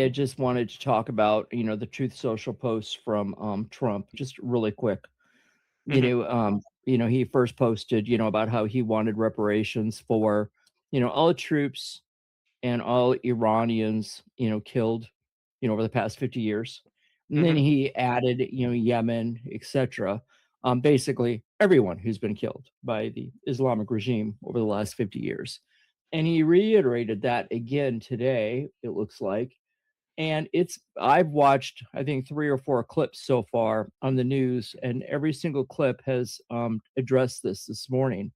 I just wanted to talk about, the Truth Social posts from Trump, just really quick. Hmm. He first posted, about how he wanted reparations for, all the troops and all Iranians, killed, over the past 50 years. And then Hmm. he added, Yemen, etc. Basically, everyone who's been killed by the Islamic regime over the last 50 years. And he reiterated that again today, it looks like. And I've watched, I think, 3 or 4 clips so far on the news, and every single clip has, addressed this morning.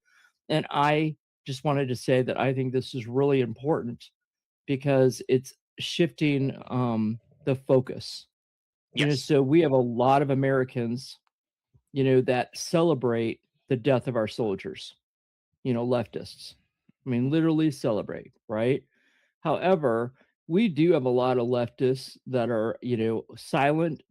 And I just wanted to say that I think this is really important because it's shifting, the focus. Yes. So we have a lot of Americans, that celebrate the death of our soldiers, leftists. I mean, literally celebrate, right? However, we do have a lot of leftists that are, silent,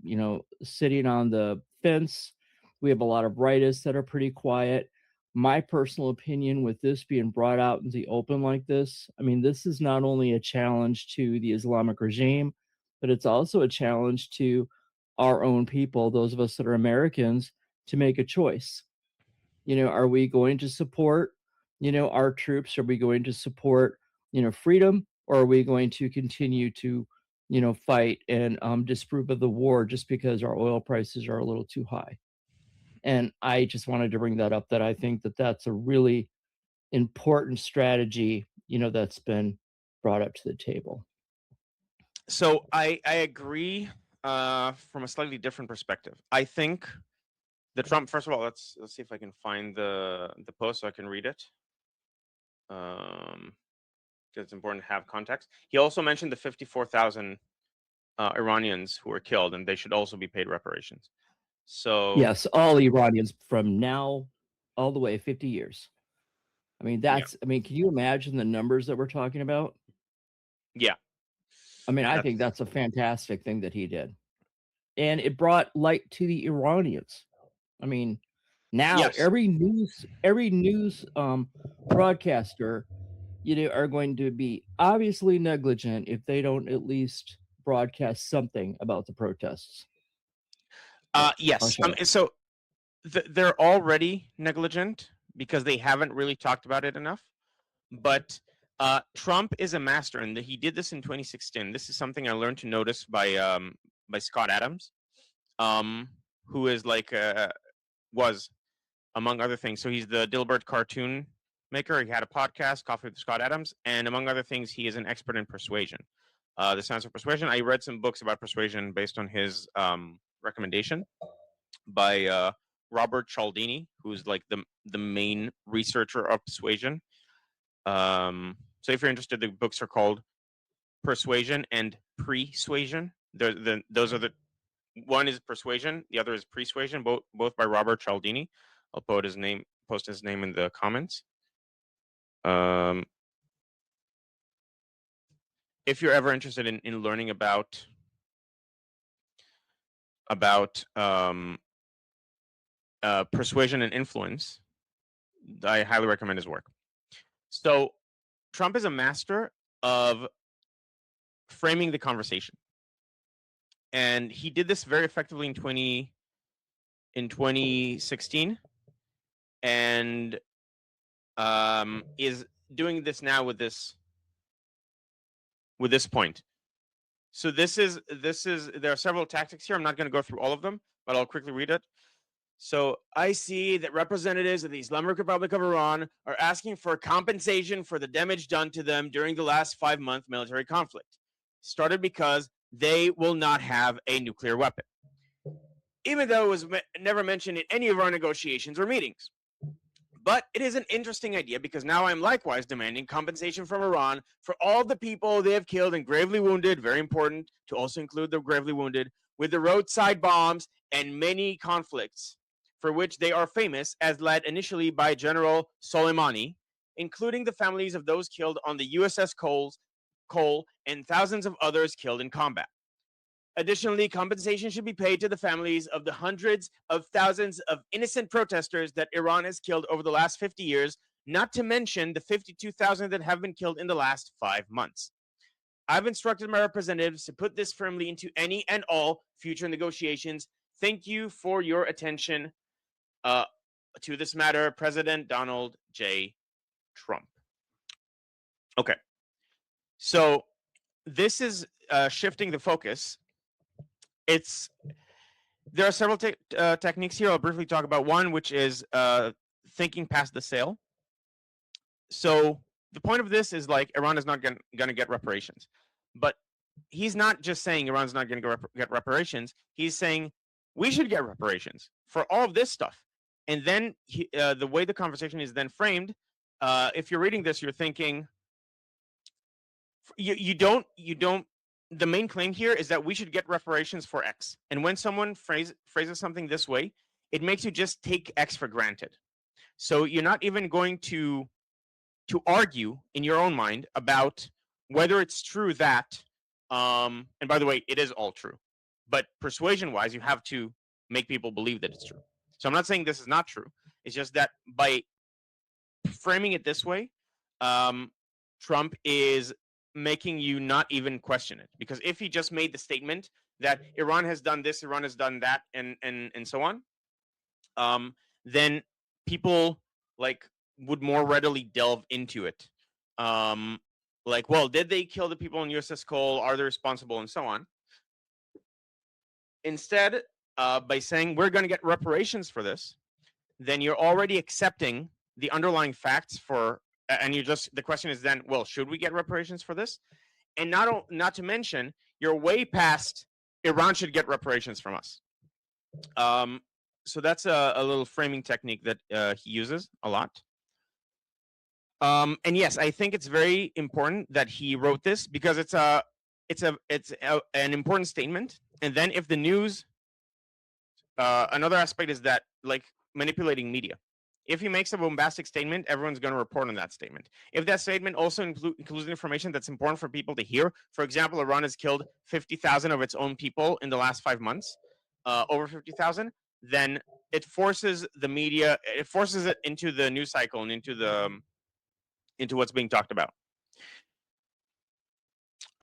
sitting on the fence. We have a lot of rightists that are pretty quiet. My personal opinion with this being brought out in the open like this, I mean, this is not only a challenge to the Islamic regime, but it's also a challenge to our own people, those of us that are Americans, to make a choice. Are we going to support, our troops? Are we going to support, freedom? Or are we going to continue to, fight and disapprove of the war just because our oil prices are a little too high? And I just wanted to bring that up that I think that that's a really important strategy, that's been brought up to the table. So I agree from a slightly different perspective. I think the Trump. First of all, let's see if I can find the post so I can read it. Um, because it's important to have context. He also mentioned the 54,000 Iranians who were killed, and they should also be paid reparations. So Yes, all Iranians from now all the way 50 years. I mean, yeah, can you imagine the numbers that we're talking about? yeah, I mean, I think that's that's a fantastic thing that he did. And it brought light to the Iranians. I mean, now yes. every news broadcaster, are going to be obviously negligent if they don't at least broadcast something about the protests. I'll Yes. shut up. So they're already negligent because they haven't really talked about it enough. But Trump is a master, and he did this in 2016. This is something I learned to notice by Scott Adams, um, who is like was among other things. So he's the Dilbert cartoon maker. He had a podcast, Coffee with Scott Adams, and among other things, he is an expert in persuasion. The science of persuasion. I read some books about persuasion based on his recommendation by Robert Cialdini, who's like the main researcher of persuasion. So if you're interested, the books are called Persuasion and Persuasion. Those are the one is Persuasion, the other is Persuasion, both by Robert Cialdini. I'll post his name in the comments. Um, if you're ever interested in learning about persuasion and influence, I highly recommend his work. So Trump is a master of framing the conversation, and he did this very effectively in 2016, and is doing this now with this point. So this is there are several tactics here. I'm not going to go through all of them, but I'll quickly read it. So I see that representatives of the Islamic Republic of Iran are asking for compensation for the damage done to them during the last 5-month military conflict. Started because they will not have a nuclear weapon, even though it was never mentioned in any of our negotiations or meetings. But it is an interesting idea because now I'm likewise demanding compensation from Iran for all the people they have killed and gravely wounded, very important to also include the gravely wounded, with the roadside bombs and many conflicts for which they are famous, as led initially by General Soleimani, including the families of those killed on the USS Cole and thousands of others killed in combat. Additionally, compensation should be paid to the families of the hundreds of thousands of innocent protesters that Iran has killed over the last 50 years, not to mention the 52,000 that have been killed in the last 5 months. I've instructed my representatives to put this firmly into any and all future negotiations. Thank you for your attention to this matter, President Donald J. Trump. Okay. So this is shifting the focus. There are several techniques here. I'll briefly talk about one, which is thinking past the sale. So the point of this is like Iran is not going to get reparations, but he's not just saying Iran's not going to get reparations. He's saying we should get reparations for all of this stuff. And then the way the conversation is then framed, if you're reading this, you're thinking you don't. The main claim here is that we should get reparations for X. And when someone phrases something this way, it makes you just take X for granted. So you're not even going to argue in your own mind about whether it's true that, and by the way, it is all true, but persuasion-wise, you have to make people believe that it's true. So I'm not saying this is not true. It's just that by framing it this way, Trump is making you not even question it. Because if he just made the statement that Iran has done this, Iran has done that, and so on, then people like would more readily delve into it. Like, well, did they kill the people on USS Cole? Are they responsible? And so on. Instead, by saying we're going to get reparations for this, then you're already accepting the underlying facts and the question is then, well, should we get reparations for this? And not to mention, you're way past Iran should get reparations from us. So that's a little framing technique that he uses a lot. And yes, I think it's very important that he wrote this because it's an important statement. And then if the news, another aspect is that like manipulating media. If he makes a bombastic statement, everyone's going to report on that statement. If that statement also includes information that's important for people to hear, for example, Iran has killed 50,000 of its own people in the last 5 months, over 50,000, then it forces the media, it forces it into the news cycle and into what's being talked about.